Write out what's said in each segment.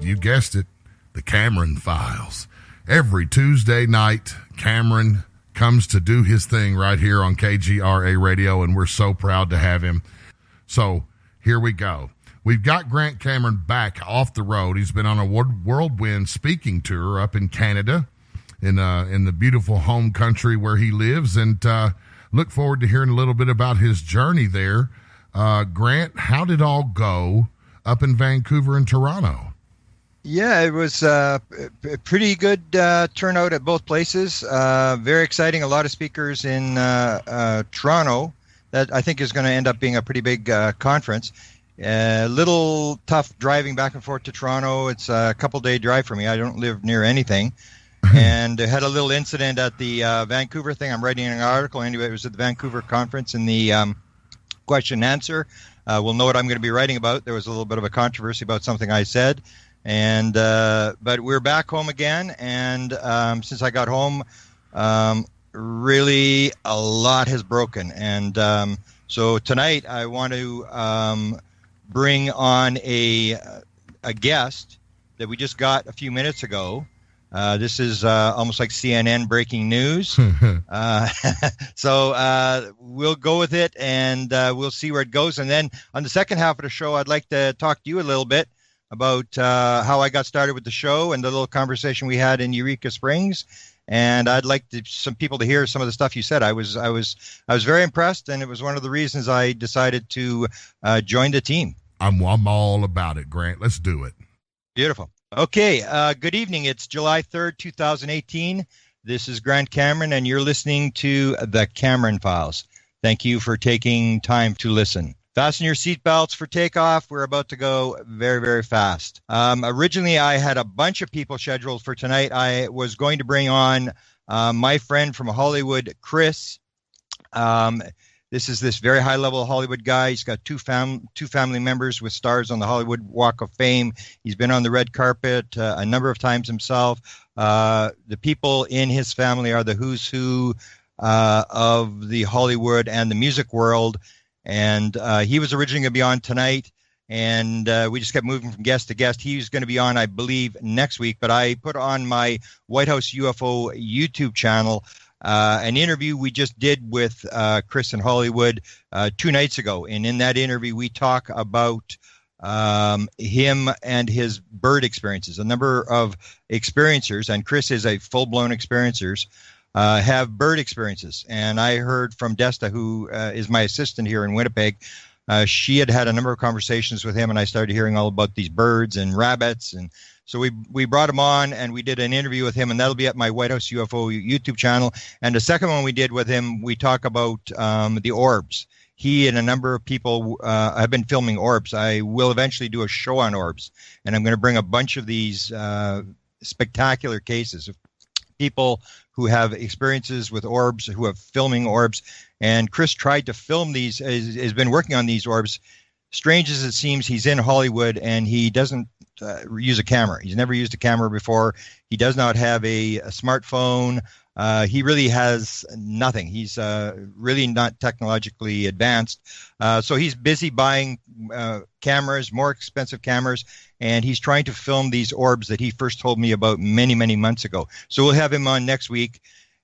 You guessed it, the Cameron Files. Every Tuesday night, Cameron comes to do his thing right here on KGRA Radio, and we're so proud to have him. So here we go. We've got Grant Cameron back off the road. He's been on a whirlwind speaking tour up in Canada, in the beautiful home country where he lives, and look forward to hearing a little bit about his journey there. Grant, how did it all go up in Vancouver and Toronto? Yeah, it was a pretty good turnout at both places. Very exciting. A lot of speakers in Toronto. That I think is going to end up being a pretty big conference. A little tough driving back and forth to Toronto. It's a couple-day drive for me. I don't live near anything. And I had a little incident at the Vancouver thing. I'm writing an article. Anyway, it was at the Vancouver conference in the question and answer. We'll know what I'm going to be writing about. There was a little bit of a controversy about something I said. And but we're back home again. And since I got home, really a lot has broken. And so tonight I want to bring on a guest that we just got a few minutes ago. This is almost like CNN breaking news. So we'll go with it, and we'll see where it goes. And then on the second half of the show, I'd like to talk to you a little bit about how I got started with the show and the little conversation we had in Eureka Springs. And I'd like some people to hear some of the stuff you said. I was very impressed, and it was one of the reasons I decided to join the team. I'm all about it, Grant. Let's do it. Beautiful. Okay, good evening. It's July 3rd, 2018. This is Grant Cameron, and you're listening to The Cameron Files. Thank you for taking time to listen. Fasten your seatbelts for takeoff. We're about to go very, very fast. Originally, I had a bunch of people scheduled for tonight. I was going to bring on my friend from Hollywood, Chris. This is this very high-level Hollywood guy. He's got two family members with stars on the Hollywood Walk of Fame. He's been on the red carpet a number of times himself. The people in his family are the who's who of the Hollywood and the music world. And he was originally going to be on tonight, and we just kept moving from guest to guest. He's going to be on, I believe, next week. But I put on my Whitehouse UFO YouTube channel an interview we just did with Chris in Hollywood 2 nights ago. And in that interview, we talk about him and his bird experiences. A number of experiencers, and Chris is a full-blown experiencer, have bird experiences. And I heard from Desta, who is my assistant here in Winnipeg. She had a number of conversations with him, and I started hearing all about these birds and rabbits. And so we brought him on, and we did an interview with him, and that'll be at my Whitehouse UFO YouTube channel. And the second one we did with him, we talk about the orbs. He and a number of people have been filming orbs. I will eventually do a show on orbs, and I'm going to bring a bunch of these spectacular cases of people who have experiences with orbs, who have filming orbs. And Chris tried to film these, has been working on these orbs. Strange as it seems, he's in Hollywood, and he doesn't use a camera. He's never used a camera before. He does not have a smartphone. He really has nothing. He's really not technologically advanced. So he's busy buying cameras, more expensive cameras, and he's trying to film these orbs that he first told me about many, many months ago. So we'll have him on next week.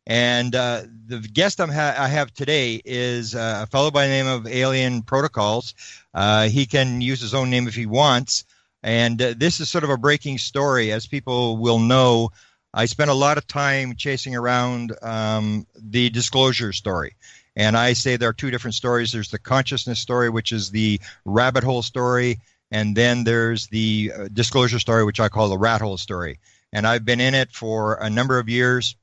And the guest I have today is a fellow by the name of Alien Protocols. He can use his own name if he wants. And this is sort of a breaking story. As people will know, I spent a lot of time chasing around the disclosure story. And I say there are two different stories. There's the consciousness story, which is the rabbit hole story. And then there's the disclosure story, which I call the rat hole story. And I've been in it for a number of years.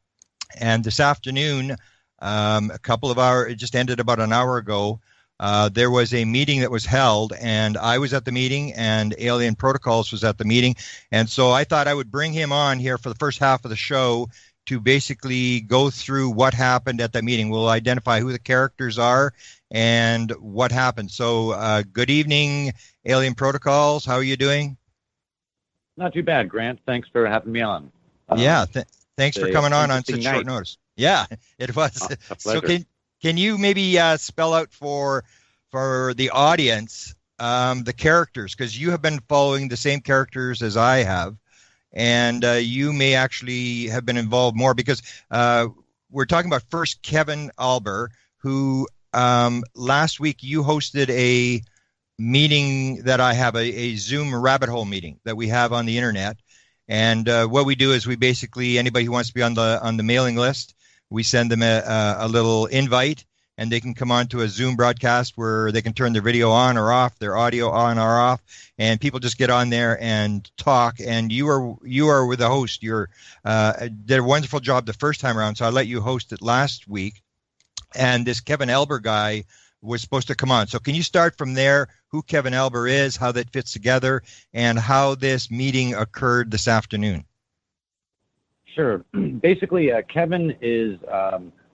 And this afternoon, a couple of hours, it just ended about an hour ago, there was a meeting that was held, and I was at the meeting, and Alien Protocols was at the meeting. And so I thought I would bring him on here for the first half of the show to basically go through what happened at that meeting. We'll identify who the characters are and what happened. So good evening, Alien Protocols. How are you doing? Not too bad, Grant. Thanks for having me on. Thanks for coming on such short notice. Yeah, it was. So can you maybe spell out for the audience the characters, because you have been following the same characters as I have, and you may actually have been involved more, because we're talking about first Kevin Alber, who last week you hosted a meeting that I have, a Zoom rabbit hole meeting that we have on the internet. And what we do is we basically, anybody who wants to be on the mailing list, we send them a little invite, and they can come on to a Zoom broadcast where they can turn their video on or off, their audio on or off, and people just get on there and talk. And you are with the host. You're did a wonderful job the first time around, so I let you host it last week. And this Kevin Elber guy was supposed to come on. So can you start from there, who Kevin Elber is, how that fits together, and how this meeting occurred this afternoon? Sure. Basically, Kevin is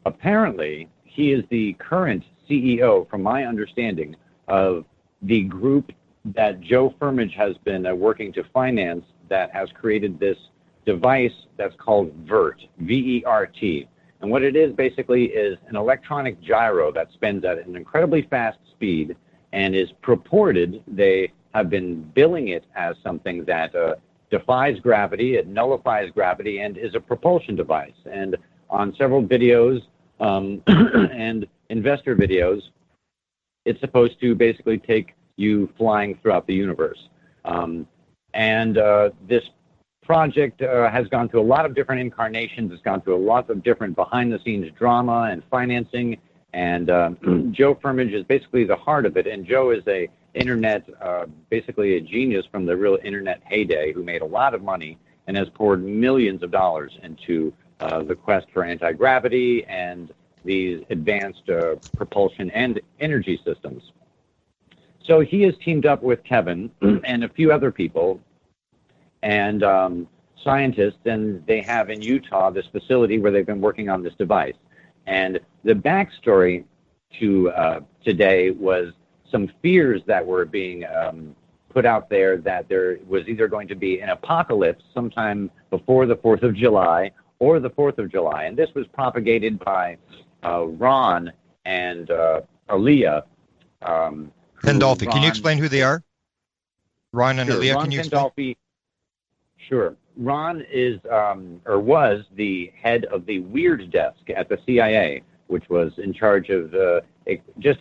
apparently, he is the current CEO, from my understanding, of the group that Joe Firmage has been working to finance, that has created this device that's called Vert, V-E-R-T. And what it is basically is an electronic gyro that spins at an incredibly fast speed and is purported, they have been billing it as something that defies gravity, it nullifies gravity, and is a propulsion device. And on several videos and investor videos, it's supposed to basically take you flying throughout the universe. This project has gone through a lot of different incarnations. It's gone through a lot of different behind-the-scenes drama and financing. And Joe Firmage is basically the heart of it. And Joe is a internet, basically a genius from the real internet heyday, who made a lot of money and has poured millions of dollars into the quest for anti-gravity and these advanced propulsion and energy systems. So he has teamed up with Kevin and a few other people and scientists, and they have in Utah this facility where they've been working on this device. And the backstory to today was some fears that were being put out there that there was either going to be an apocalypse sometime before the 4th of July or the 4th of July. And this was propagated by Ron and Aaliyah. Pandolfi. Can you explain who they are? Ron and Aaliyah, can you explain? Sure. Ron is, or was, the head of the Weird Desk at the CIA, which was in charge of just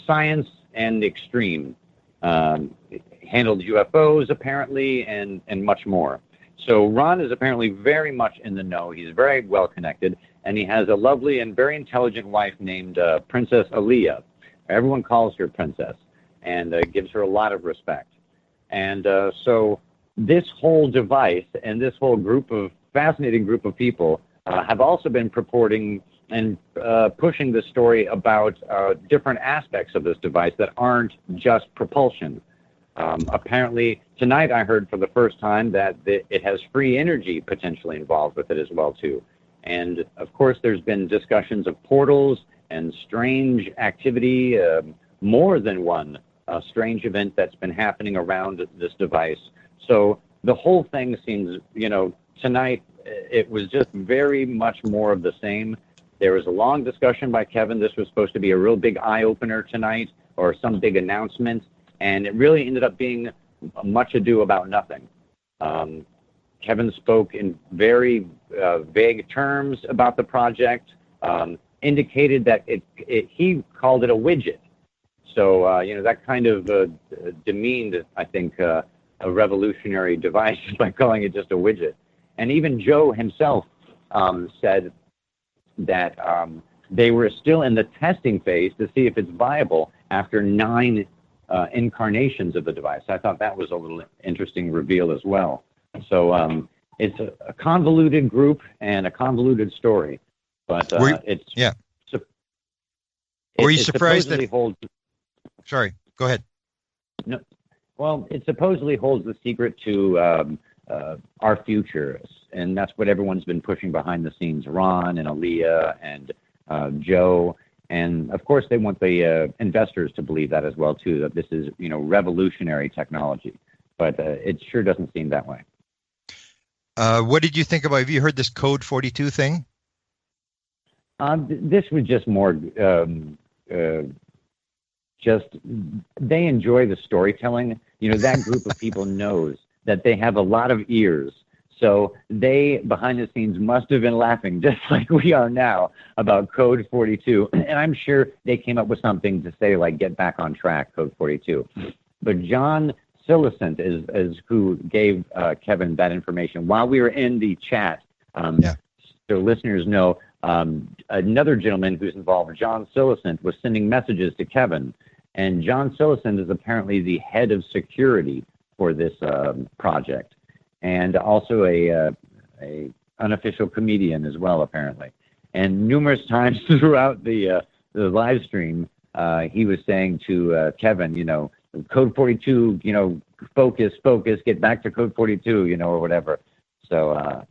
science and extreme. Handled UFOs, apparently, and much more. So Ron is apparently very much in the know. He's very well connected, and he has a lovely and very intelligent wife named Princess Aaliyah. Everyone calls her Princess, and gives her a lot of respect. And so this whole device and this whole fascinating group of people have also been purporting and pushing the story about different aspects of this device that aren't just propulsion. Apparently, tonight I heard for the first time that it has free energy potentially involved with it as well, too. And, of course, there's been discussions of portals and strange activity, more than one strange event that's been happening around this device. So the whole thing seems, tonight it was just very much more of the same. There was a long discussion by Kevin. This was supposed to be a real big eye-opener tonight, or some big announcement, and it really ended up being much ado about nothing. Kevin spoke in very vague terms about the project, indicated that he called it a widget. So, that kind of demeaned, I think, a revolutionary device by calling it just a widget. And even Joe himself said that they were still in the testing phase to see if it's viable after 9 incarnations of the device. I thought that was a little interesting reveal as well. So it's a convoluted group and a convoluted story. But it's... Yeah. Were you surprised that... Sorry, go ahead. No, well, it supposedly holds the secret to our future, and that's what everyone's been pushing behind the scenes. Ron and Aaliyah and Joe, and of course they want the investors to believe that as well too. That this is revolutionary technology, but it sure doesn't seem that way. What did you think about? Have you heard this Code 42 thing? This was just more they enjoy the storytelling. That group of people knows that they have a lot of ears. So they, behind the scenes, must have been laughing just like we are now about Code 42. And I'm sure they came up with something to say, like, get back on track, Code 42. But John Sillicent is who gave Kevin that information while we were in the chat. So listeners know, another gentleman who's involved, John Sillicent, was sending messages to Kevin. And John Sillicent is apparently the head of security for this project, and also a unofficial comedian as well, apparently. And numerous times throughout the live stream, he was saying to Kevin, Code 42, focus, get back to Code 42, or whatever. So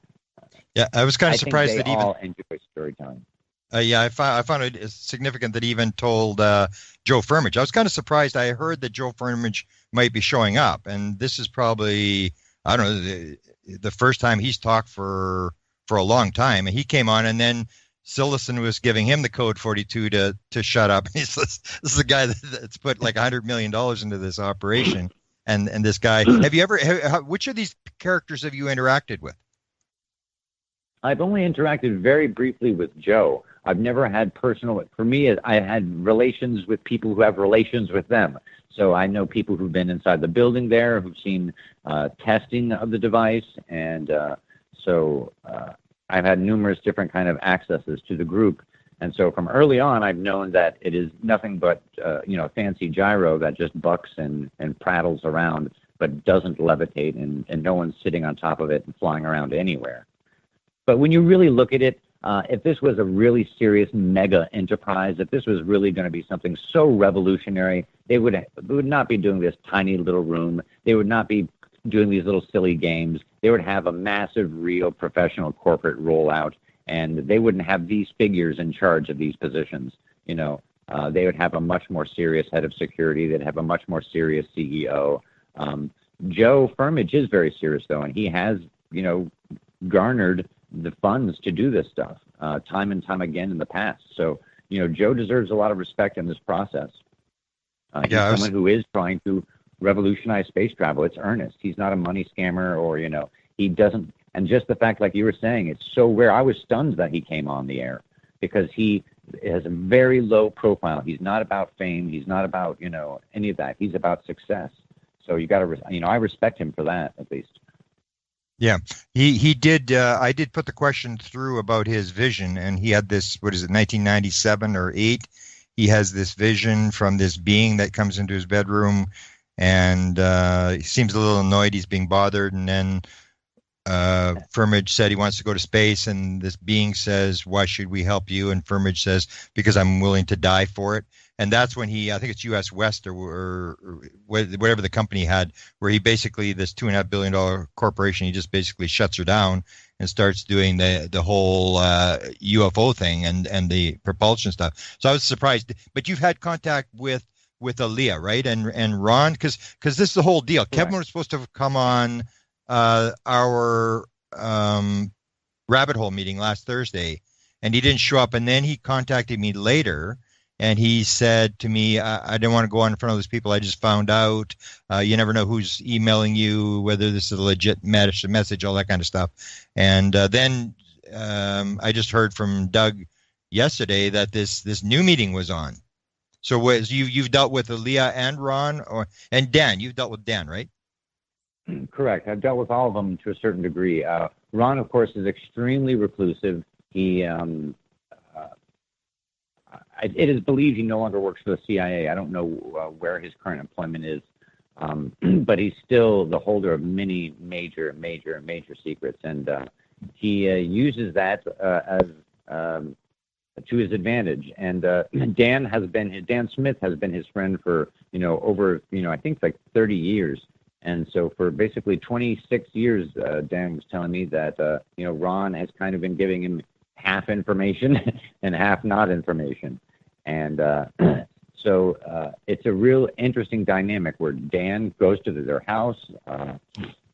I was kind of surprised that they all enjoy storytelling. I found it significant that he even told Joe Firmage. I was kind of surprised. I heard that Joe Firmage might be showing up, and this is probably, I don't know, the first time he's talked for a long time. And he came on, and then Sillicent was giving him the Code 42 to shut up. He says, this is a guy that's put like $100 million into this operation, and this guy. Which of these characters have you interacted with? I've only interacted very briefly with Joe. I've never had personal, for me, I had relations with people who have relations with them. So I know people who've been inside the building there, who've seen testing of the device. And so I've had numerous different kind of accesses to the group. And so from early on, I've known that it is nothing but, fancy gyro that just bucks and prattles around, but doesn't levitate, and no one's sitting on top of it and flying around anywhere. But when you really look at it, if this was a really serious mega enterprise, if this was really going to be something so revolutionary, they would not be doing this tiny little room. They would not be doing these little silly games. They would have a massive, real professional corporate rollout, and they wouldn't have these figures in charge of these positions. They would have a much more serious head of security. They'd have a much more serious CEO. Joe Firmage is very serious, though, and he has, garnered the funds to do this stuff time and time again in the past. So, Joe deserves a lot of respect in this process. He's someone who is trying to revolutionize space travel. It's earnest. He's not a money scammer, or, he doesn't. And just the fact, like you were saying, it's so rare. I was stunned that he came on the air, because he has a very low profile. He's not about fame. He's not about, any of that. He's about success. So you got to, I respect him for that, at least. Yeah, he did. I did put the question through about his vision, and he had this, 1997 or 8? He has this vision from this being that comes into his bedroom, and he seems a little annoyed he's being bothered. And then Firmage said he wants to go to space, and this being says, "Why should we help you?" And Firmage says, "Because I'm willing to die for it." And that's when I think it's U.S. West or whatever the company had, where he basically, this $2.5 billion corporation, he just basically shuts her down and starts doing the whole UFO thing and the propulsion stuff. So I was surprised. But you've had contact with Aaliyah, right? And Ron, because this is the whole deal. Correct. Kevin was supposed to have come on our rabbit hole meeting last Thursday, and he didn't show up. And then he contacted me later, and he said to me, I didn't want to go on in front of those people. I just found out. You never know who's emailing you, whether this is a legit message, all that kind of stuff. And then I just heard from Doug yesterday that this new meeting was on. So you've dealt with Aaliyah and Ron, and Dan. You've dealt with Dan, right? Correct. I've dealt with all of them to a certain degree. Ron, of course, is extremely reclusive. He it is believed he no longer works for the CIA. I don't know where his current employment is, but he's still the holder of many major secrets, and he uses that as to his advantage. And Dan Smith has been his friend for over I think like 30 years. And so for basically 26 years, Dan was telling me that Ron has kind of been giving him half information and half not information. And so it's a real interesting dynamic where Dan goes to their house.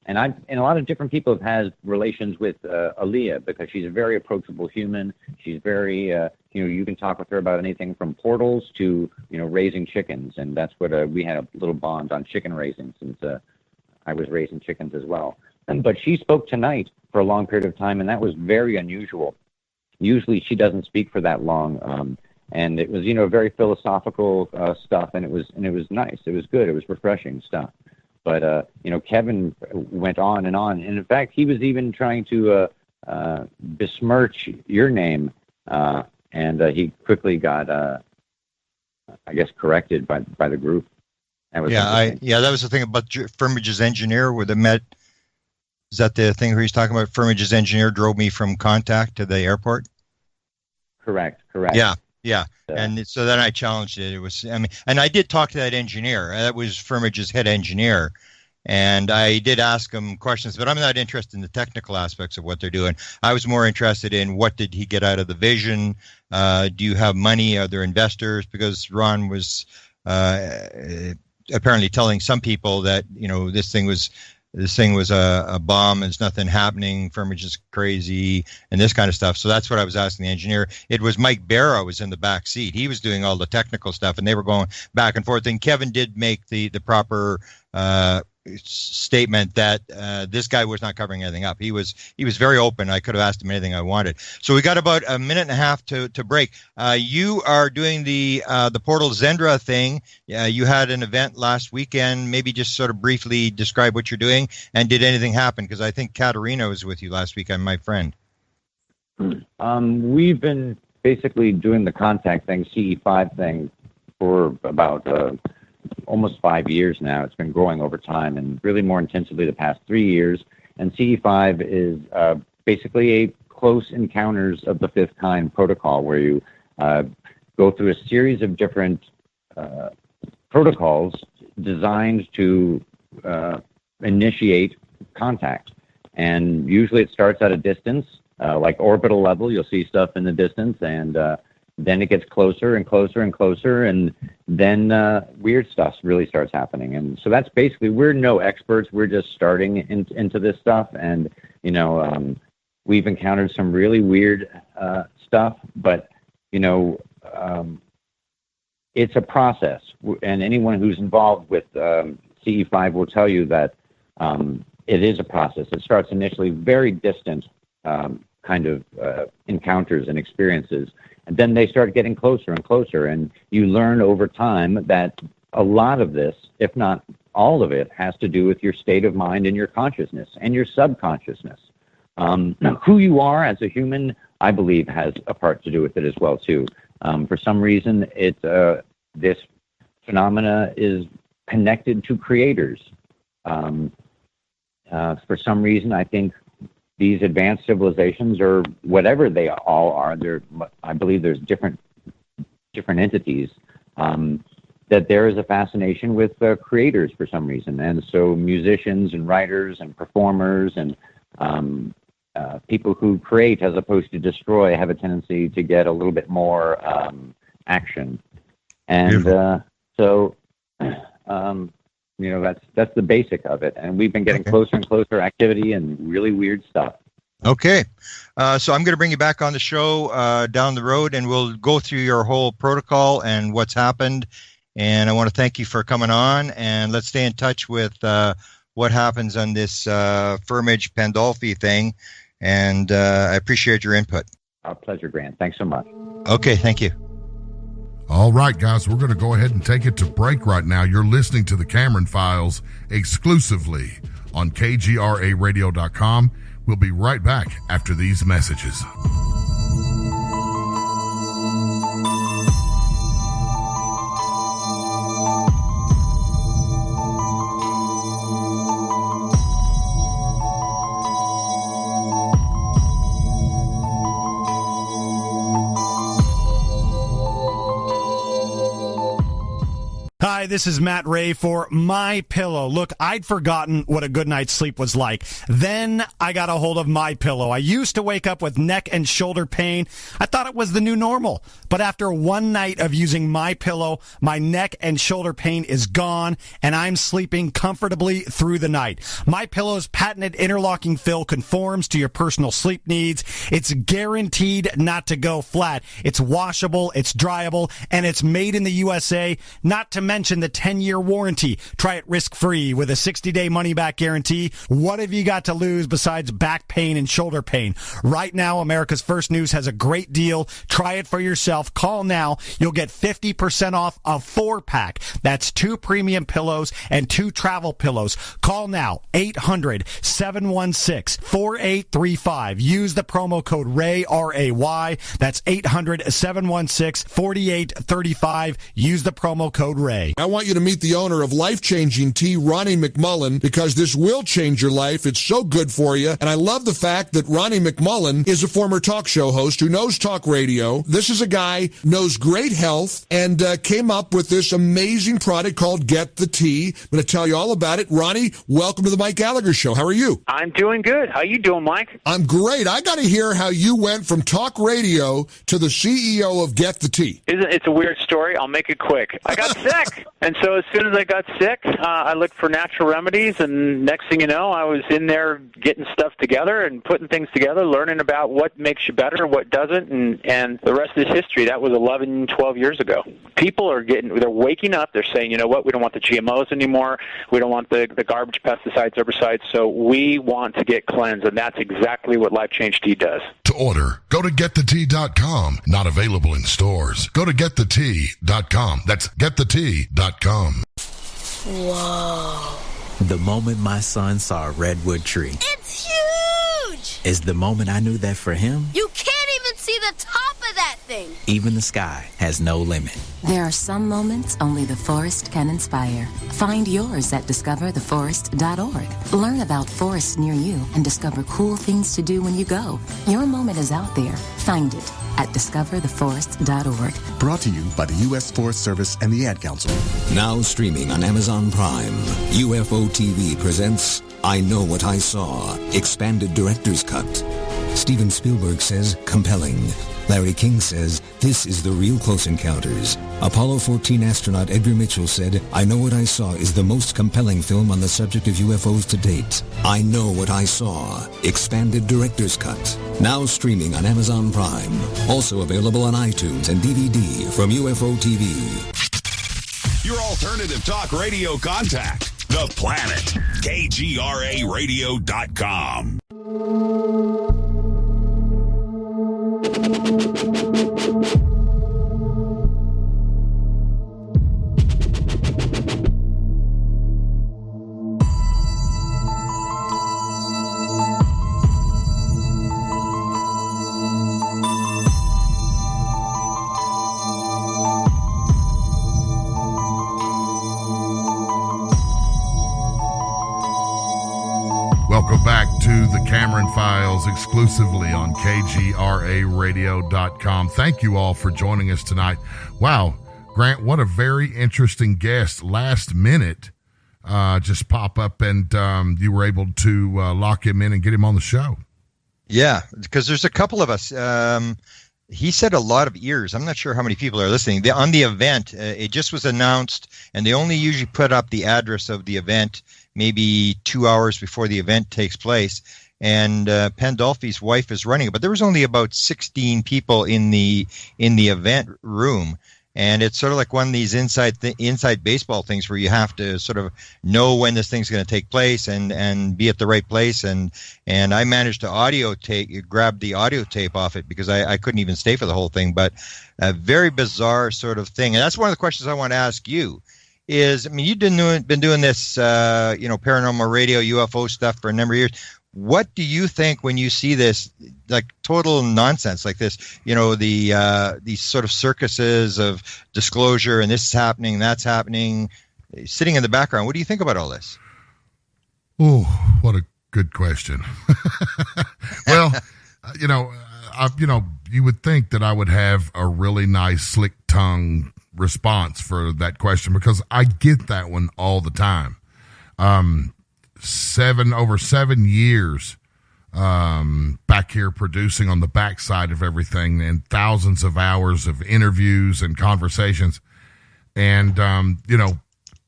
And a lot of different people have had relations with Aaliyah, because she's a very approachable human. She's very, you can talk with her about anything from portals to, raising chickens. And that's what we had a little bond on chicken raising, since I was raising chickens as well. But she spoke tonight for a long period of time, and that was very unusual. Usually she doesn't speak for that long. And it was, very philosophical stuff, and it was nice. It was good. It was refreshing stuff. But, Kevin went on. And in fact, he was even trying to besmirch your name. And he quickly got, I guess, corrected by the group. That was that was the thing about Firmage's engineer where they met. Is that the thing where he's talking about? Firmage's engineer drove me from Contact to the airport. Correct. Yeah. And so then I challenged it. It was, and I did talk to that engineer. That was Firmage's head engineer. And I did ask him questions, but I'm not interested in the technical aspects of what they're doing. I was more interested in what did he get out of the vision? Do you have money? Are there investors? Because Ron was apparently telling some people that, this thing was a bomb. There's nothing happening. Firmage is crazy and this kind of stuff. So that's what I was asking the engineer. It was Mike Barra was in the back seat. He was doing all the technical stuff, and they were going back and forth. And Kevin did make the proper statement that this guy was not covering anything up. He was very open. I could have asked him anything I wanted. So we got about a minute and a half to break. You are doing the Portal Zendra thing. You had an event last weekend. Maybe just sort of briefly describe what you're doing, and did anything happen? Because I think Katerina was with you last weekend, my friend. We've been basically doing the Contact thing, CE5 thing, for about almost 5 years now. It's been growing over time, and really more intensively the past 3 years. And CE5 is basically a close encounters of the fifth kind protocol, where you go through a series of different protocols designed to initiate contact. And usually it starts at a distance, like orbital level. You'll see stuff in the distance, and then it gets closer and closer and closer, and then weird stuff really starts happening. And so that's basically, we're no experts. We're just starting into this stuff, and we've encountered some really weird stuff, but it's a process, and anyone who's involved with CE5 will tell you that it is a process. It starts initially very distant kind of encounters and experiences, and then they start getting closer and closer, and you learn over time that a lot of this, if not all of it, has to do with your state of mind and your consciousness and your subconsciousness. Who you are as a human, I believe, has a part to do with it as well, too. For some reason, this phenomena is connected to creators. For some reason, I think these advanced civilizations, or whatever they all are, I believe there's different entities, that there is a fascination with creators for some reason. And so musicians and writers and performers and people who create as opposed to destroy have a tendency to get a little bit more action. And that's the basic of it. And we've been getting closer and closer activity and really weird stuff. Okay. So I'm going to bring you back on the show down the road, and we'll go through your whole protocol and what's happened. And I want to thank you for coming on, and let's stay in touch with what happens on this Firmage Pandolfi thing. And I appreciate your input. Our pleasure, Grant. Thanks so much. Okay. Thank you. All right, guys, we're going to go ahead and take it to break right now. You're listening to the Cameron Files exclusively on KGRARadio.com. We'll be right back after these messages. Hi, this is Matt Ray for My Pillow. Look, I'd forgotten what a good night's sleep was like. Then I got a hold of My Pillow. I used to wake up with neck and shoulder pain. I thought it was the new normal. But after one night of using My Pillow, my neck and shoulder pain is gone, and I'm sleeping comfortably through the night. My Pillow's patented interlocking fill conforms to your personal sleep needs. It's guaranteed not to go flat. It's washable, it's dryable, and it's made in the USA, not to mention the 10-year warranty. Try it risk-free with a 60-day money-back guarantee. What have you got to lose besides back pain and shoulder pain? Right now, America's First News has a great deal. Try it for yourself. Call now. You'll get 50% off a 4-pack. That's 2 premium pillows and 2 travel pillows. Call now, 800-716-4835. Use the promo code RAY, R-A-Y. That's 800-716-4835. Use the promo code RAY. I want you to meet the owner of Life-Changing Tea, Ronnie McMullen, because this will change your life. It's so good for you. And I love the fact that Ronnie McMullen is a former talk show host who knows talk radio. This is a guy knows great health and came up with this amazing product called Get the Tea. I'm going to tell you all about it. Ronnie, welcome to the Mike Gallagher Show. How are you? I'm doing good. How you doing, Mike? I'm great. I got to hear how you went from talk radio to the CEO of Get the Tea. It's a weird story. I'll make it quick. I got sick. And so as soon as I got sick, I looked for natural remedies. And next thing you know, I was in there getting stuff together and putting things together, learning about what makes you better, what doesn't. And the rest is history. That was 11, 12 years ago. People they're waking up. They're saying, you know what, we don't want the GMOs anymore. We don't want the garbage pesticides, herbicides. So we want to get cleansed. And that's exactly what Life Change Tea does. To order, go to getthetea.com. Not available in stores. Go to getthetea.com. That's getthetea.com. Whoa. The moment my son saw a redwood tree. It's huge! Is the moment I knew that for him, You can't even see the top of that thing. even the sky has no limit. There are some moments only the forest can inspire. Find yours at discovertheforest.org. Learn about forests near you and discover cool things to do when you go. Your moment is out there. Find it at discovertheforest.org. Brought to you by the U.S. Forest Service and the Ad Council. Now streaming on Amazon Prime, UFO TV presents I Know What I Saw, expanded director's cut. Steven Spielberg says, compelling. Larry King says, this is the real Close Encounters. Apollo 14 astronaut Edgar Mitchell said, I Know What I Saw is the most compelling film on the subject of UFOs to date. I Know What I Saw, expanded director's cut. Now streaming on Amazon Prime. Also available on iTunes and DVD from UFO TV. Your alternative talk radio contact, The Planet, KGRARadio.com. Welcome back to the Cameron Files exclusively on KGRARadio.com. Thank you all for joining us tonight. Wow, Grant, what a very interesting guest. Last minute, just pop up and you were able to lock him in and get him on the show. Yeah, because there's a couple of us. He said a lot of ears. I'm not sure how many people are listening. On the event, it just was announced, and they only usually put up the address of the event maybe 2 hours before the event takes place. And Pandolfi's wife is running it, but there was only about 16 people in the event room. And it's sort of like one of these inside baseball things where you have to sort of know when this thing's going to take place and be at the right place. And I managed to grab the audio tape off it because I couldn't even stay for the whole thing. But a very bizarre sort of thing. And that's one of the questions I want to ask you. You've been doing this, paranormal radio, UFO stuff for a number of years. What do you think when you see this, like total nonsense like this? These sort of circuses of disclosure, and this is happening, that's happening, sitting in the background. What do you think about all this? Oh, what a good question. Well, you would think that I would have a really nice, slick tongue response for that question, because I get that one all the time. Over 7 years back here producing on the backside of everything, and thousands of hours of interviews and conversations. And,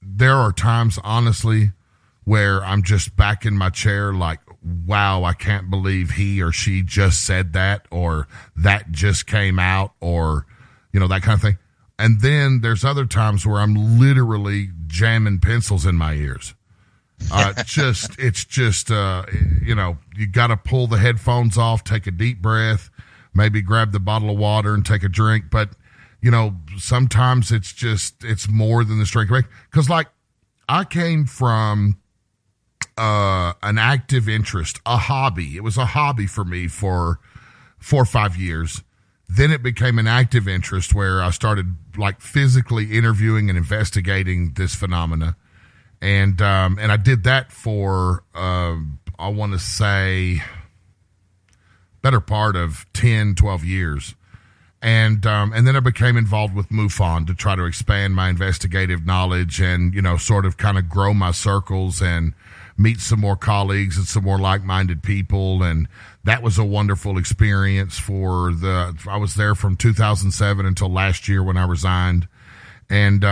there are times, honestly, where I'm just back in my chair like, wow, I can't believe he or she just said that, or that just came out, or, that kind of thing. And then there's other times where I'm literally jamming pencils in my ears. You got to pull the headphones off, take a deep breath, maybe grab the bottle of water and take a drink. But, sometimes it's more than the strength. Because, I came from an active interest, a hobby. It was a hobby for me for 4 or 5 years. Then it became an active interest where I started physically interviewing and investigating this phenomena. And I did that for, I want to say, better part of 10, 12 years. And then I became involved with MUFON to try to expand my investigative knowledge and, sort of kind of grow my circles and meet some more colleagues and some more like-minded people. And that was a wonderful experience I was there from 2007 until last year when I resigned, and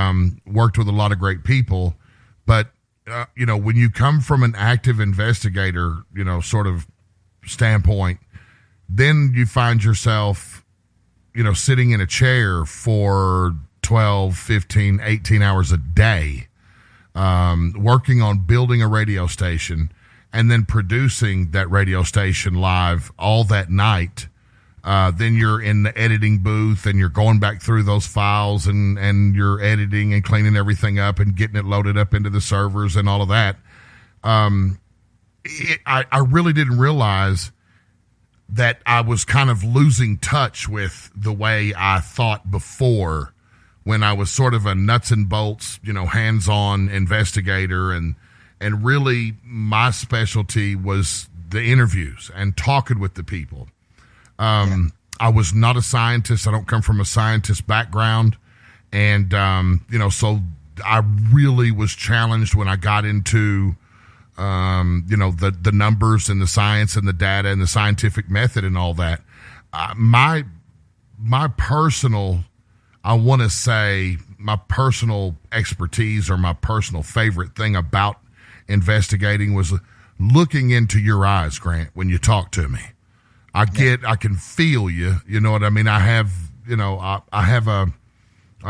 worked with a lot of great people. But, when you come from an active investigator, sort of standpoint, then you find yourself, sitting in a chair for 12, 15, 18 hours a day, working on building a radio station and then producing that radio station live all that night. Then you're in the editing booth and you're going back through those files and you're editing and cleaning everything up and getting it loaded up into the servers and all of that. I really didn't realize that I was kind of losing touch with the way I thought before, when I was sort of a nuts and bolts, hands-on investigator. And really my specialty was the interviews and talking with the people. I was not a scientist. I don't come from a scientist background. And, so I really was challenged when I got into, the numbers and the science and the data and the scientific method and all that. My personal, I want to say, my personal expertise or my personal favorite thing about investigating was looking into your eyes, Grant, when you talk to me. I can feel you. You know what I mean? I have, I have a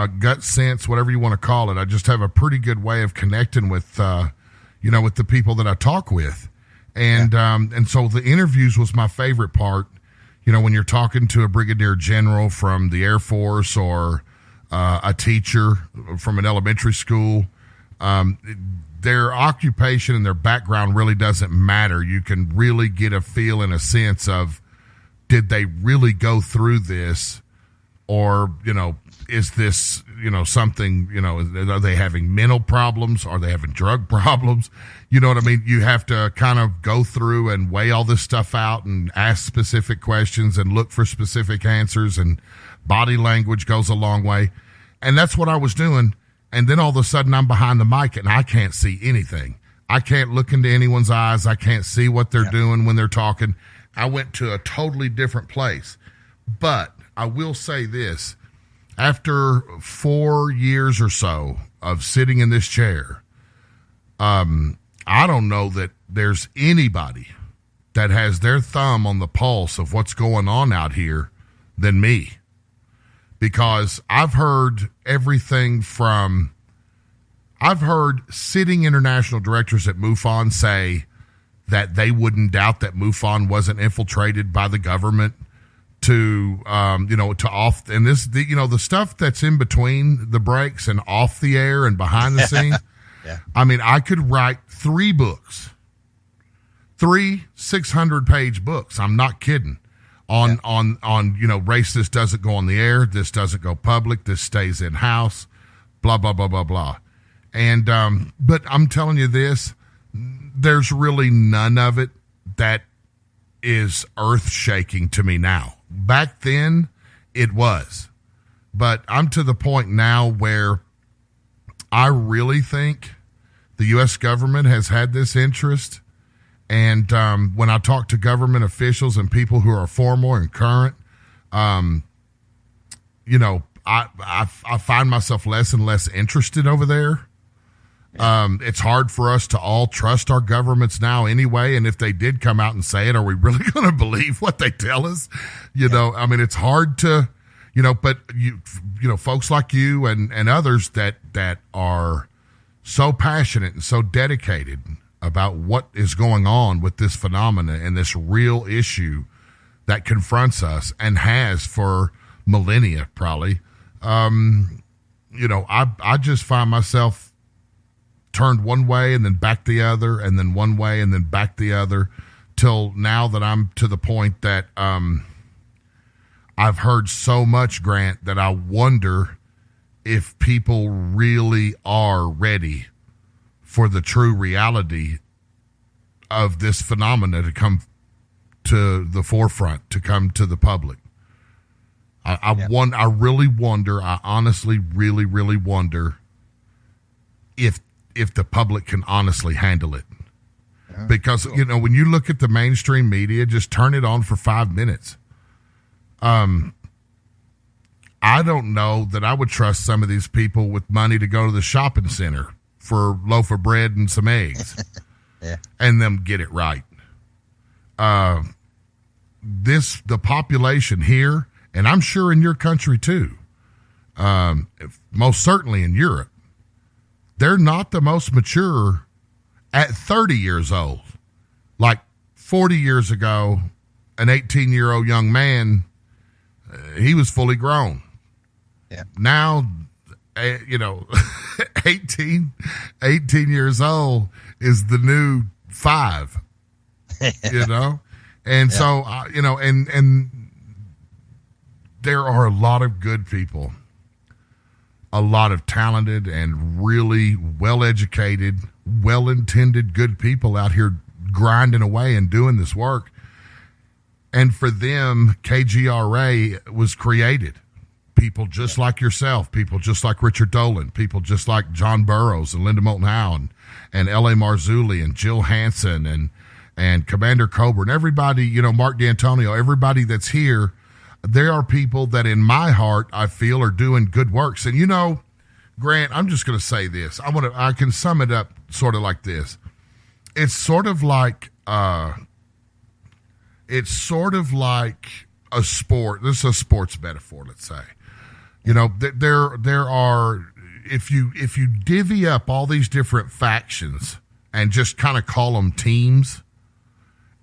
gut sense, whatever you want to call it. I just have a pretty good way of connecting with, with the people that I talk with. And so the interviews was my favorite part. When you're talking to a brigadier general from the Air Force or a teacher from an elementary school, their occupation and their background really doesn't matter. You can really get a feel and a sense of, did they really go through this? Or, is this, something, are they having mental problems? Are they having drug problems? You know what I mean? You have to kind of go through and weigh all this stuff out and ask specific questions and look for specific answers, and body language goes a long way. And that's what I was doing. And then all of a sudden I'm behind the mic and I can't see anything. I can't look into anyone's eyes. I can't see what they're doing when they're talking. I went to a totally different place. But I will say this. After 4 years or so of sitting in this chair, I don't know that there's anybody that has their thumb on the pulse of what's going on out here than me. Because I've heard everything from, I've heard sitting international directors at MUFON say that they wouldn't doubt that MUFON wasn't infiltrated by the government, to off, and this, the stuff that's in between the breaks and off the air and behind the scenes. I mean, I could write 3 books, 3 600-page books. I'm not kidding. On race, this doesn't go on the air, this doesn't go public, this stays in house, blah blah blah blah blah. And but I'm telling you this, there's really none of it that is earth shaking to me now. Back then, it was. But I'm to the point now where I really think the U.S. government has had this interest. And when I talk to government officials and people who are former and current, you know, I find myself less and less interested over there. It's hard for us to all trust our governments now anyway. And if they did come out and say it, are we really going to believe what they tell us? You know, I mean, it's hard to, you know, but you know, folks like you and others that are so passionate and so dedicated about what is going on with this phenomena and this real issue that confronts us and has for millennia, probably. You know, I just find myself turned one way and then back the other and then one way and then back the other till now that I'm to the point that I've heard so much, Grant, that I wonder if people really are ready for the true reality of this phenomena to come to the forefront, to come to the public. I really wonder, I honestly really, really wonder if the public can honestly handle it. Because, you know, when you look at the mainstream media, just turn it on for 5 minutes. I don't know that I would trust some of these people with money to go to the shopping center for a loaf of bread and some eggs and them get it right. The population here, and I'm sure in your country too, most certainly in Europe, they're not the most mature at 30 years old. Like 40 years ago, an 18-year-old young man, he was fully grown. Yeah. Now, you know, 18 years old is the new 5, you know? And so, you know, and there are a lot of good people, a lot of talented and really well-educated, well-intended good people out here grinding away and doing this work. And for them, KGRA was created. People just like yourself, people just like Richard Dolan, people just like John Burroughs and Linda Moulton Howe and L.A. Marzulli and Jill Hansen and Commander Cobra and everybody, you know, Mark D'Antonio, everybody that's here. There are people that in my heart I feel are doing good works. And, you know, Grant, I'm just going to say this. I can sum it up sort of like this. It's sort of like a sport. This is a sports metaphor, let's say. You know, there are, if you divvy up all these different factions and just kind of call them teams,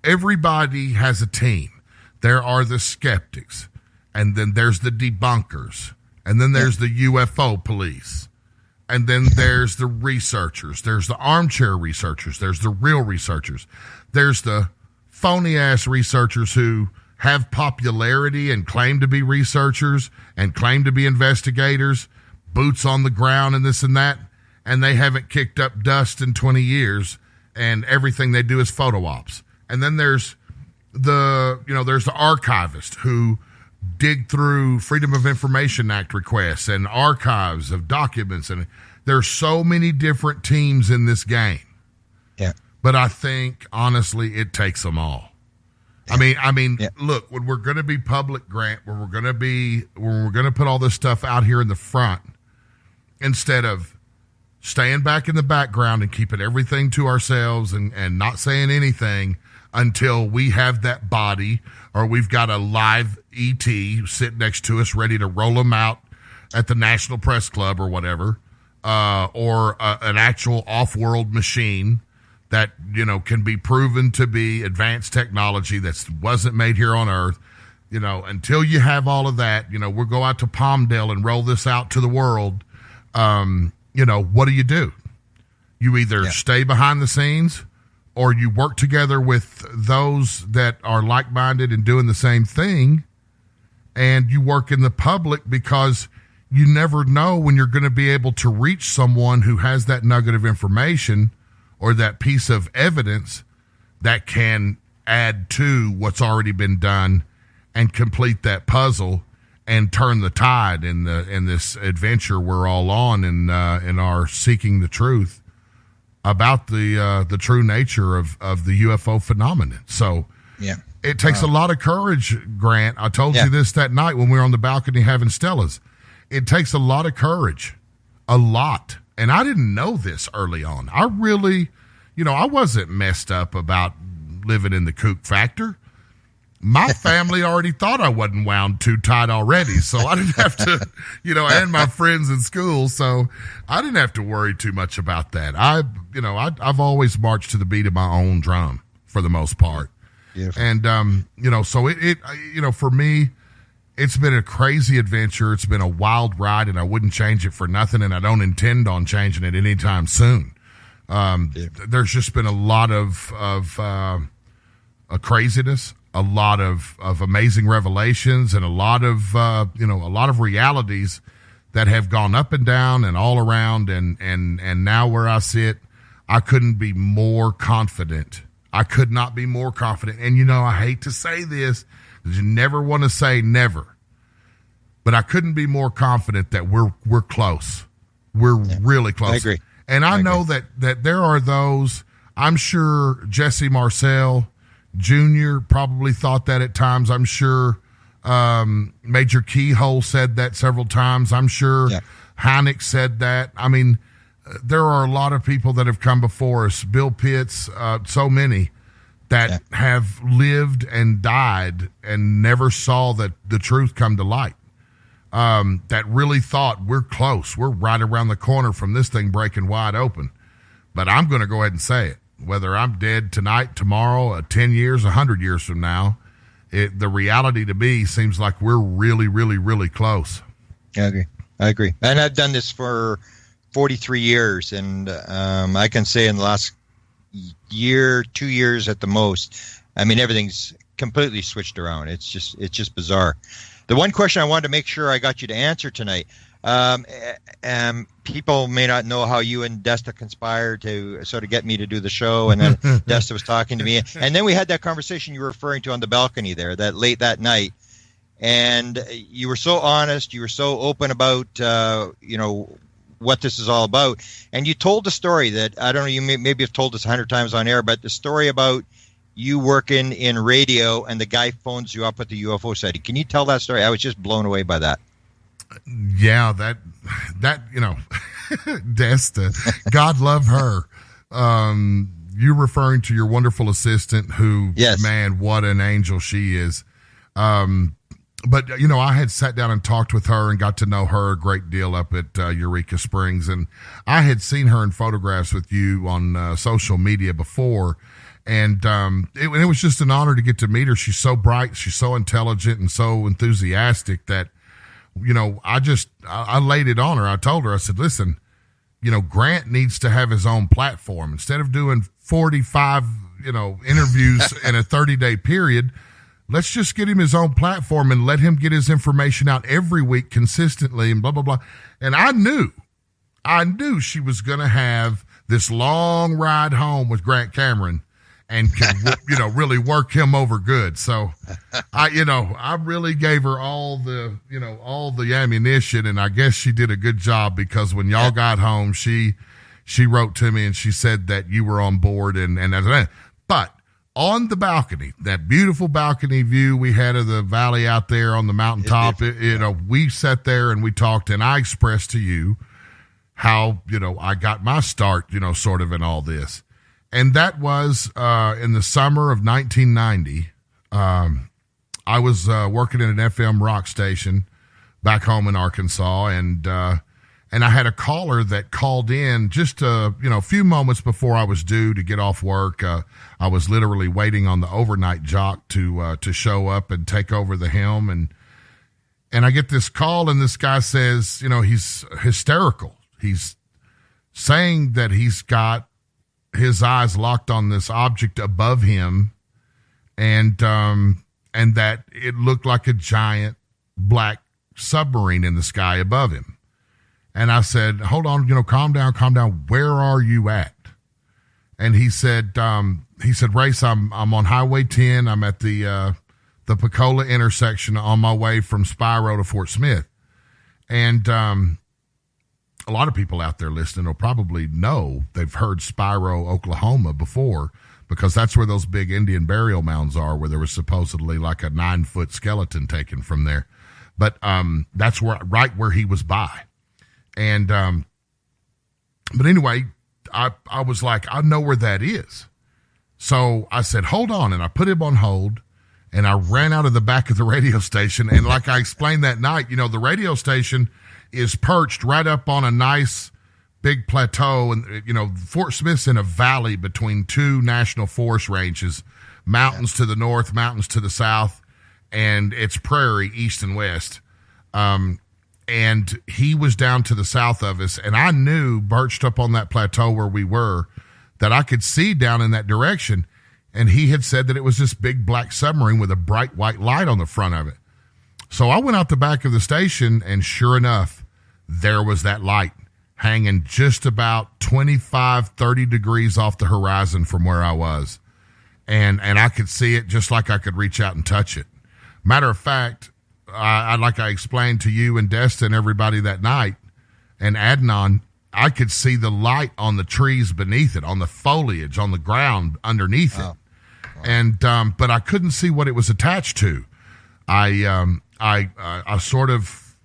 everybody has a team. There are the skeptics, and then there's the debunkers, and then there's the UFO police, and then there's the researchers. There's the armchair researchers. There's the real researchers. There's the phony-ass researchers who have popularity and claim to be researchers and claim to be investigators, boots on the ground and this and that, and they haven't kicked up dust in 20 years, and everything they do is photo ops. And then there's the archivists who dig through Freedom of Information Act requests and archives of documents, and there's so many different teams in this game. Yeah. But I think honestly it takes them all. Yeah. I mean, look, when we're going to be public, Grant, when we're going to put all this stuff out here in the front, instead of staying back in the background and keeping everything to ourselves and not saying anything until we have that body or we've got a live ET sitting next to us ready to roll them out at the National Press Club or whatever, or an actual off-world machine that, you know, can be proven to be advanced technology that wasn't made here on Earth. You know, until you have all of that, you know, we'll go out to Palmdale and roll this out to the world. You know, what do? You either stay behind the scenes or you work together with those that are like-minded and doing the same thing, and you work in the public, because you never know when you're going to be able to reach someone who has that nugget of information or that piece of evidence that can add to what's already been done and complete that puzzle and turn the tide in this adventure we're all on in our seeking the truth about the true nature of the UFO phenomenon. So it takes a lot of courage, Grant. I told you this that night when we were on the balcony having Stellas. It takes a lot of courage, a lot. And I didn't know this early on. I really, I wasn't messed up about living in the kook factor. My family already thought I wasn't wound too tight already, so I didn't have to, and my friends in school, so I didn't have to worry too much about that. I've always marched to the beat of my own drum for the most part. Beautiful. And, so it for me, it's been a crazy adventure. It's been a wild ride, and I wouldn't change it for nothing, and I don't intend on changing it anytime soon. There's just been a lot of craziness, a lot of amazing revelations, and a lot of realities that have gone up and down and all around. And now where I sit, I couldn't be more confident. I could not be more confident. And, I hate to say this, because you never want to say never, but I couldn't be more confident that we're close. We're really close. I agree. And I know that there are those, I'm sure Jesse Marcel Jr. probably thought that at times. I'm sure Major Keyhole said that several times. I'm sure Heineck said that. I mean, there are a lot of people that have come before us, Bill Pitts, so many that have lived and died and never saw the truth come to light, that really thought we're close. We're right around the corner from this thing breaking wide open. But I'm going to go ahead and say it. Whether I'm dead tonight, tomorrow, 10 years, 100 years from now, the reality to me seems like we're really, really, really close. I agree. And I've done this for 43 years, and I can say in the last year, 2 years at the most, I mean, everything's completely switched around. It's just bizarre. The one question I wanted to make sure I got you to answer tonight, people may not know how you and Desta conspired to sort of get me to do the show, and then Desta was talking to me, and then we had that conversation you were referring to on the balcony there, that late that night, and you were so honest, you were so open about what this is all about, and you told the story that, I don't know, you maybe have told us 100 times on air, but the story about you working in radio and the guy phones you up with the UFO sighting. Can you tell that story? I was just blown away by that. Yeah, that Desta, God love her. You're referring to your wonderful assistant who, man, what an angel she is. But, I had sat down and talked with her and got to know her a great deal up at Eureka Springs. And I had seen her in photographs with you on social media before. And it was just an honor to get to meet her. She's so bright, she's so intelligent, and so enthusiastic that, I laid it on her. I told her, I said, listen, Grant needs to have his own platform. Instead of doing 45, interviews in a 30-day period, let's just get him his own platform and let him get his information out every week consistently and blah, blah, blah. And I knew she was going to have this long ride home with Grant Cameron and can, really work him over good. So I really gave her all the ammunition, and I guess she did a good job, because when y'all got home, she wrote to me and she said that you were on board but on the balcony, that beautiful balcony view we had of the valley out there on the mountaintop, we sat there and we talked, and I expressed to you how, I got my start, sort of in all this. And that was in the summer of 1990. I was working at an FM rock station back home in Arkansas, and I had a caller that called in just a few moments before I was due to get off work. I was literally waiting on the overnight jock to show up and take over the helm, and I get this call, and this guy says, he's hysterical. He's saying that he's got his eyes locked on this object above him, and that it looked like a giant black submarine in the sky above him. And I said, hold on, calm down. Where are you at? And he said, Race, I'm on Highway 10. I'm at the the Pensacola intersection on my way from Spiro to Fort Smith. And a lot of people out there listening will probably know they've heard Spiro, Oklahoma before, because that's where those big Indian burial mounds are, where there was supposedly like a 9-foot skeleton taken from there. But that's right where he was by. And but anyway, I was like, I know where that is. So I said, hold on. And I put him on hold, and I ran out of the back of the radio station. And like I explained that night, the radio station is perched right up on a nice big plateau. And, Fort Smith's in a valley between two national forest ranges, mountains to the north, mountains to the south, and it's prairie east and west. And he was down to the south of us, and I knew, perched up on that plateau where we were, that I could see down in that direction. And he had said that it was this big black submarine with a bright white light on the front of it. So I went out the back of the station, and sure enough, there was that light hanging just about 25, 30 degrees off the horizon from where I was. And I could see it just like I could reach out and touch it. Matter of fact, like I explained to you and Destin, everybody that night, and Adnan, I could see the light on the trees beneath it, on the foliage, on the ground underneath it. Wow. And but I couldn't see what it was attached to. I sort of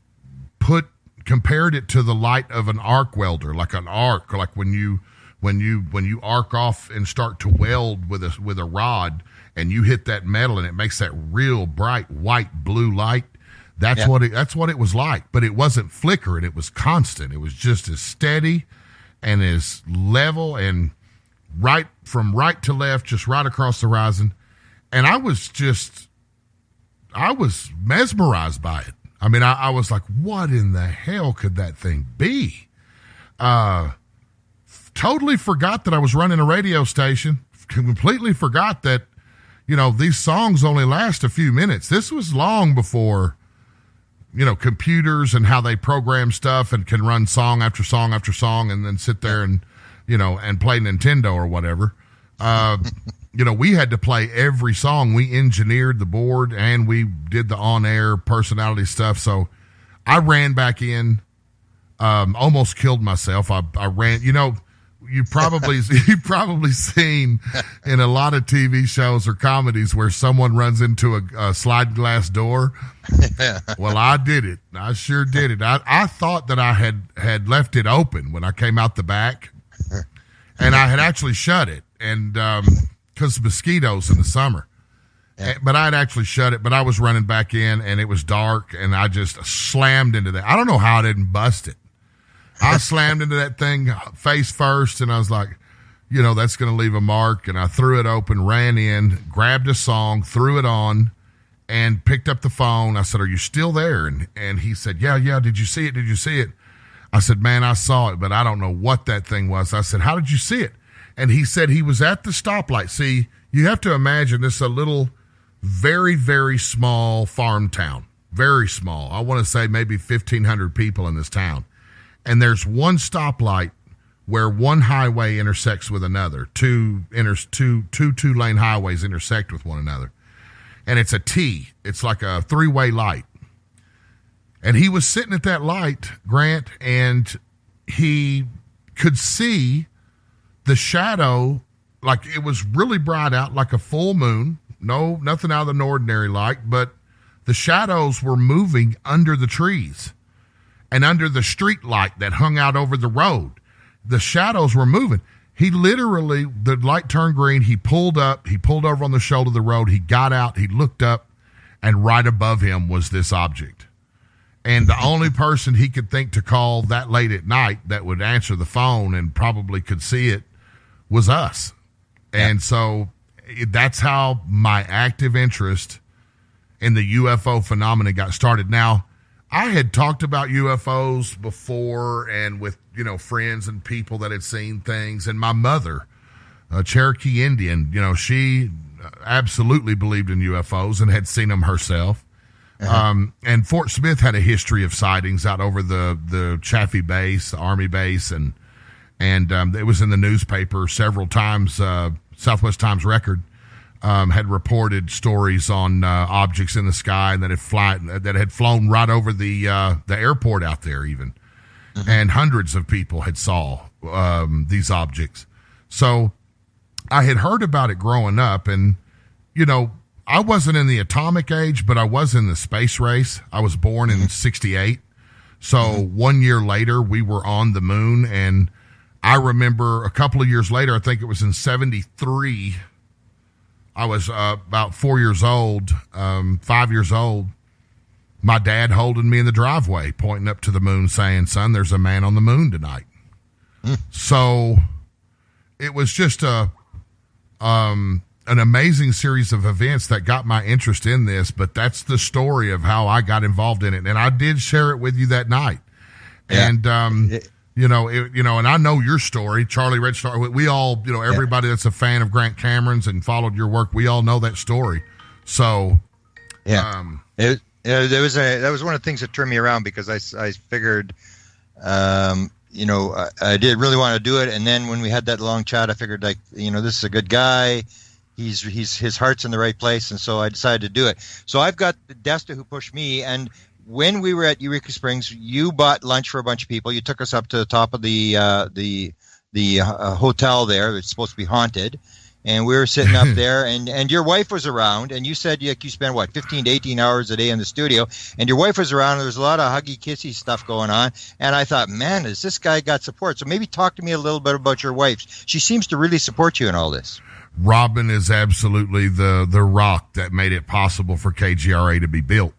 compared it to the light of an arc welder, like an arc, like when you arc off and start to weld with a rod, and you hit that metal and it makes that real bright white blue light. That's what it was like, but it wasn't flickering. It was constant. It was just as steady and as level and from right to left, just right across the horizon. And I was mesmerized by it. I mean, I was like, what in the hell could that thing be? Totally forgot that I was running a radio station. Completely forgot that, these songs only last a few minutes. This was long before, computers and how they program stuff and can run song after song after song and then sit there and, and play Nintendo or whatever. We had to play every song. We engineered the board and we did the on-air personality stuff. So I ran back in, almost killed myself. I ran, you've probably seen in a lot of TV shows or comedies where someone runs into a sliding glass door. Well, I did it. I sure did it. I thought that I had left it open when I came out the back, and I had actually shut it, and because mosquitoes in the summer. But I had actually shut it, but I was running back in, and it was dark, and I just slammed into that. I don't know how I didn't bust it. I slammed into that thing face first, and I was like, that's going to leave a mark. And I threw it open, ran in, grabbed a song, threw it on, and picked up the phone. I said, "Are you still there?" And he said, Yeah. Did you see it? Did you see it? I said, "Man, I saw it, but I don't know what that thing was." I said, "How did you see it?" And he said he was at the stoplight. See, you have to imagine this is a little, very, very small farm town. Very small. I want to say maybe 1,500 people in this town. And there's one stoplight where one highway intersects with another. Two two-lane highways intersect with one another. And it's a T. It's like a three-way light. And he was sitting at that light, Grant, and he could see the shadow, like it was really bright out, like a full moon. No, nothing out of the ordinary light, but the shadows were moving under the trees. And under the street light that hung out over the road, the shadows were moving. He literally, the light turned green. He pulled up. He pulled over on the shoulder of the road. He got out. He looked up, and right above him was this object. And the only person he could think to call that late at night that would answer the phone and probably could see it was us. And so that's how my active interest in the UFO phenomenon got started. Now, I had talked about UFOs before and with, friends and people that had seen things. And my mother, a Cherokee Indian, she absolutely believed in UFOs and had seen them herself. And Fort Smith had a history of sightings out over the Chaffee base, the Army base. And it was in the newspaper several times, Southwest Times Record. had reported stories on objects in the sky and that had flown right over the airport out there even. Mm-hmm. And hundreds of people had saw these objects. So I had heard about it growing up, and, you know, I wasn't in the atomic age, but I was in the space race. I was born in 68. So 1 year later, we were on the moon, and I remember a couple of years later, I think it was in 73, I was about 4 years old, 5 years old, my dad holding me in the driveway, pointing up to the moon saying, son, there's a man on the moon tonight. So it was just an amazing series of events that got my interest in this, but that's the story of how I got involved in it. And I did share it with you that night. Yeah. And, and I know your story, Charlie Red Star. We all, everybody that's a fan of Grant Cameron's and followed your work, we all know that story. So, that was one of the things that turned me around, because I figured, I did really want to do it. And then when we had that long chat, I figured, this is a good guy. His heart's in the right place. And so I decided to do it. So I've got Desta who pushed me. And when we were at Eureka Springs, you bought lunch for a bunch of people. You took us up to the top of the hotel there. It's supposed to be haunted. And we were sitting up there, and your wife was around, and you said you spent, 15 to 18 hours a day in the studio, and your wife was around, and there was a lot of huggy-kissy stuff going on, and I thought, man, has this guy got support? So maybe talk to me a little bit about your wife. She seems to really support you in all this. Robin is absolutely the rock that made it possible for KGRA to be built.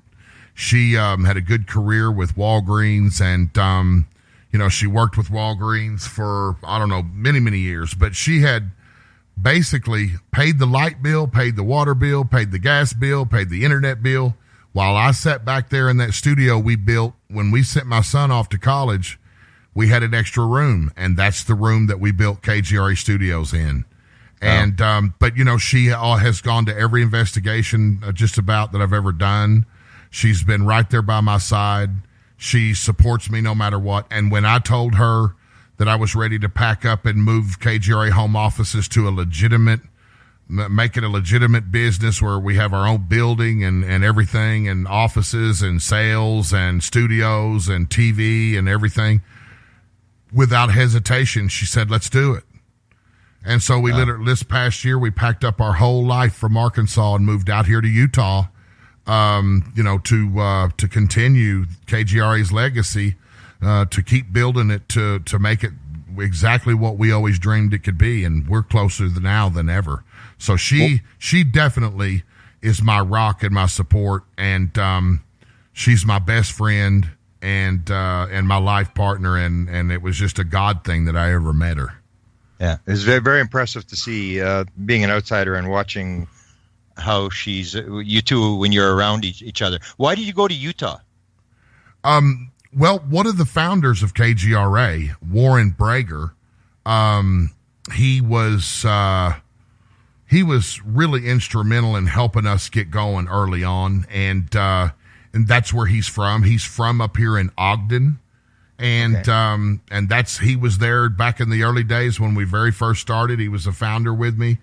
She had a good career with Walgreens, and she worked with Walgreens for, many, many years, but she had basically paid the light bill, paid the water bill, paid the gas bill, paid the internet bill. While I sat back there in that studio we built, when we sent my son off to college, we had an extra room, and that's the room that we built KGRA Studios in. And, but she has gone to every investigation just about that I've ever done. She's been right there by my side. She supports me no matter what. And when I told her that I was ready to pack up and move KGRA home offices to make it a legitimate business where we have our own building and everything, and offices and sales and studios and TV and everything, without hesitation, she said, let's do it. And so we literally, this past year, we packed up our whole life from Arkansas and moved out here to Utah, to continue KGRA's legacy, to keep building it, to make it exactly what we always dreamed it could be. And we're closer now than ever. So she definitely is my rock and my support. And, she's my best friend and my life partner. And it was just a God thing that I ever met her. Yeah. It was very, very impressive to see, being an outsider and watching how you two, when you're around each other. Why did you go to Utah? Well, one of the founders of KGRA, Warren Brager, he was really instrumental in helping us get going early on, and that's where he's from. He's from up here in Ogden, and he was there back in the early days when we very first started. He was a founder with me,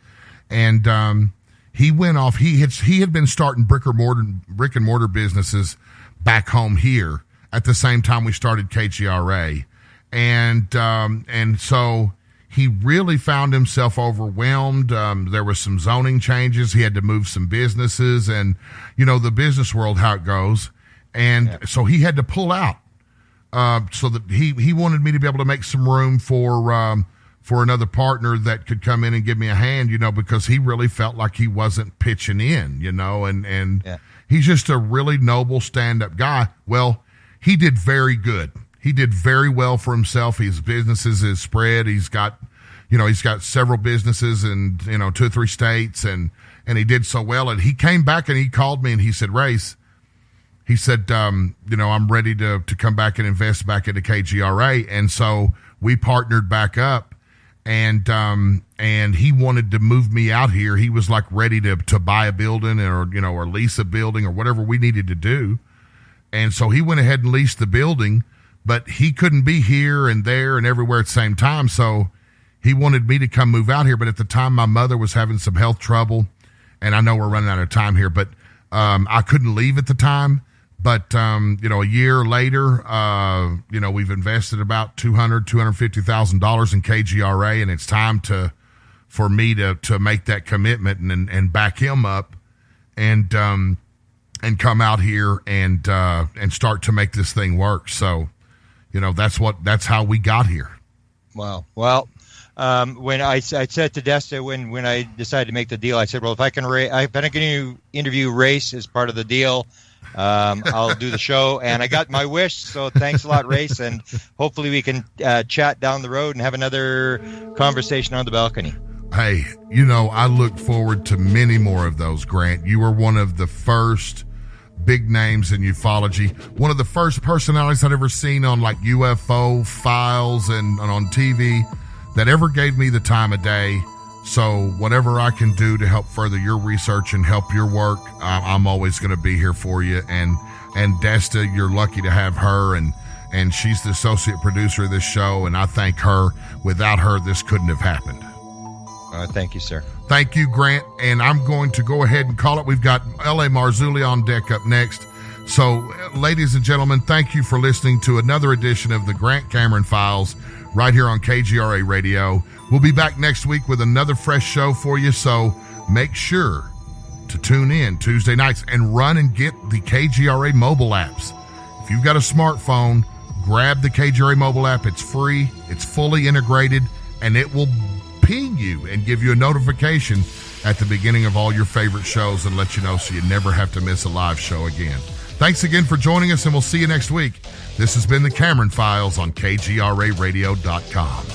and he went off. He had been starting brick and mortar businesses back home here at the same time we started KGRA. And so he really found himself overwhelmed. There was some zoning changes. He had to move some businesses, and, the business world, how it goes. And so he had to pull out, so that he wanted me to be able to make some room for another partner that could come in and give me a hand, because he really felt like he wasn't pitching in, and he's just a really noble stand-up guy. Well, he did very good. He did very well for himself. His businesses is spread. He's got several businesses in, 2 or 3 states, and he did so well. And he came back and he called me and he said, Race, he said, I'm ready to come back and invest back into KGRA. And so we partnered back up, and he wanted to move me out here. He was like ready to buy a building or lease a building or whatever we needed to do. And so he went ahead and leased the building, but he couldn't be here and there and everywhere at the same time. So he wanted me to come move out here. But at the time, my mother was having some health trouble, and I know we're running out of time here, but I couldn't leave at the time. But, a year later, we've invested about $250,000 in KGRA, and it's time for me to make that commitment and back him up and come out here and start to make this thing work. So, that's how we got here. Wow. Well, when I said to Desta when I decided to make the deal, I said, well, if I'm going to interview Race as part of the deal, I'll do the show, and I got my wish. So thanks a lot, Race, and hopefully we can chat down the road and have another conversation on the balcony. Hey, I look forward to many more of those, Grant. You were one of the first big names in ufology, one of the first personalities I'd ever seen on like UFO files and on TV that ever gave me the time of day. So whatever I can do to help further your research and help your work, I'm always going to be here for you. And Desta, you're lucky to have her, and she's the associate producer of this show, and I thank her. Without her, this couldn't have happened. Thank you, sir. Thank you, Grant. And I'm going to go ahead and call it. We've got L.A. Marzulli on deck up next. So, ladies and gentlemen, thank you for listening to another edition of the Grant Cameron Files right here on KGRA Radio. We'll be back next week with another fresh show for you, so make sure to tune in Tuesday nights and run and get the KGRA mobile apps. If you've got a smartphone, grab the KGRA mobile app. It's free, it's fully integrated, and it will ping you and give you a notification at the beginning of all your favorite shows and let you know so you never have to miss a live show again. Thanks again for joining us, and we'll see you next week. This has been the Cameron Files on KGRARadio.com.